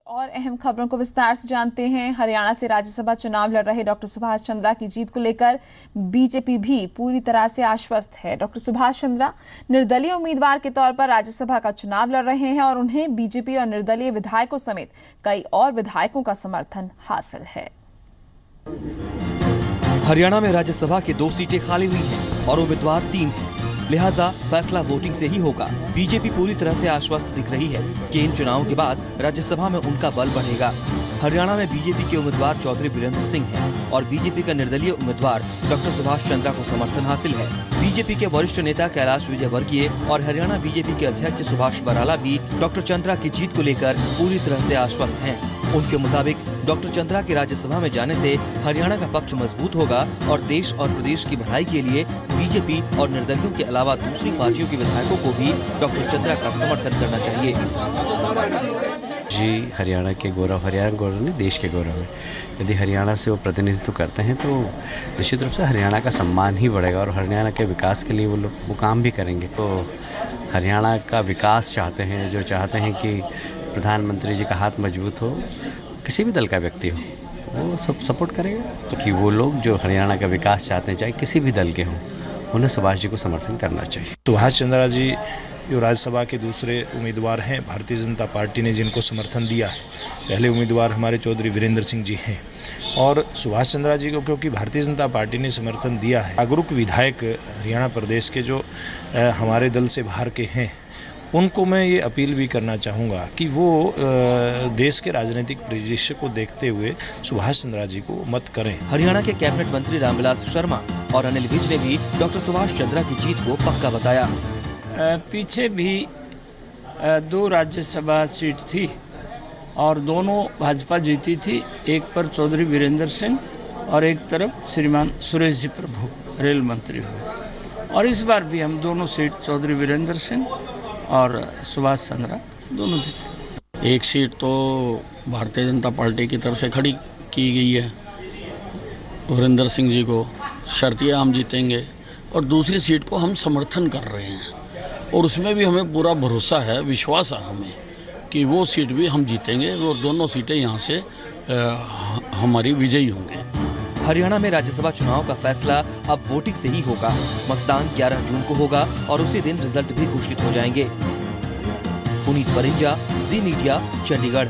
और अहम खबरों को विस्तार से जानते हैं। हरियाणा से राज्यसभा चुनाव लड़ रहे डॉक्टर सुभाष चंद्रा की जीत को लेकर बीजेपी भी पूरी तरह से आश्वस्त है। डॉक्टर सुभाष चंद्रा निर्दलीय उम्मीदवार के तौर पर राज्यसभा का चुनाव लड़ रहे हैं और उन्हें बीजेपी और निर्दलीय विधायकों समेत कई और विधायकों का समर्थन हासिल है। हरियाणा में राज्यसभा की 2 सीटें खाली हुई हैं और उम्मीदवार 3 हैं, लिहाजा फैसला वोटिंग से ही होगा। बीजेपी पूरी तरह से आश्वस्त दिख रही है कि इन चुनावों के बाद राज्यसभा में उनका बल बढ़ेगा। हरियाणा में बीजेपी के उम्मीदवार चौधरी वीरेंद्र सिंह हैं और बीजेपी का निर्दलीय उम्मीदवार डॉक्टर सुभाष चंद्रा को समर्थन हासिल है। बीजेपी के वरिष्ठ नेता कैलाश विजयवर्गीय और हरियाणा बीजेपी के अध्यक्ष सुभाष बराला भी डॉक्टर चंद्रा की जीत को लेकर पूरी तरह से आश्वस्त हैं। उनके मुताबिक डॉक्टर चंद्रा के राज्यसभा में जाने से हरियाणा का पक्ष मजबूत होगा और देश और प्रदेश की भलाई के लिए बीजेपी और निर्दलियों के अलावा दूसरी पार्टियों के विधायकों को भी डॉक्टर चंद्रा का समर्थन करना चाहिए। जी, हरियाणा के गौरव, हरियाणा गौरव नहीं, देश के गौरव है। यदि हरियाणा से वो प्रतिनिधित्व करते हैं तो निश्चित रूप से हरियाणा का सम्मान ही बढ़ेगा और हरियाणा के विकास के लिए वो काम भी करेंगे। तो हरियाणा का विकास चाहते हैं, जो चाहते हैं कि प्रधानमंत्री जी का हाथ मजबूत हो, किसी भी दल का व्यक्ति हो, वो सब सपोर्ट करेगा। तो कि वो लोग जो हरियाणा का विकास चाहते हैं, चाहे किसी भी दल के हों, उन्हें सुभाष जी को समर्थन करना चाहिए। सुभाष चंद्रा जी जो राज्यसभा के दूसरे उम्मीदवार हैं, भारतीय जनता पार्टी ने जिनको समर्थन दिया है, पहले उम्मीदवार हमारे चौधरी वीरेंद्र सिंह जी हैं और सुभाष चंद्रा जी को क्योंकि भारतीय जनता पार्टी ने समर्थन दिया है, जागरूक विधायक हरियाणा प्रदेश के जो हमारे दल से बाहर के हैं, उनको मैं ये अपील भी करना चाहूँगा कि वो देश के राजनीतिक परिदृश्य को देखते हुए सुभाष चंद्रा जी को मत करें। हरियाणा के कैबिनेट मंत्री रामविलास शर्मा और अनिल विज ने भी डॉक्टर सुभाष चंद्रा की जीत को पक्का बताया। पीछे भी 2 राज्यसभा सीट थी और दोनों भाजपा जीती थी, एक पर चौधरी वीरेंद्र सिंह और एक तरफ श्रीमान सुरेश जी प्रभु रेल मंत्री हुए। और इस बार भी हम दोनों सीट चौधरी वीरेंद्र सिंह और सुभाष चंद्रा दोनों जीते। एक सीट तो भारतीय जनता पार्टी की तरफ से खड़ी की गई है वीरेंद्र सिंह जी को, शर्तिया हम जीतेंगे, और दूसरी सीट को हम समर्थन कर रहे हैं और उसमें भी हमें पूरा भरोसा है, विश्वास है हमें कि वो सीट भी हम जीतेंगे और दोनों सीटें यहाँ से हमारी विजयी होंगे। हरियाणा में राज्यसभा चुनाव का फैसला अब वोटिंग से ही होगा। मतदान 11 जून को होगा और उसी दिन रिजल्ट भी घोषित हो जाएंगे। पुनीत परिंजा, जी मीडिया, चंडीगढ़।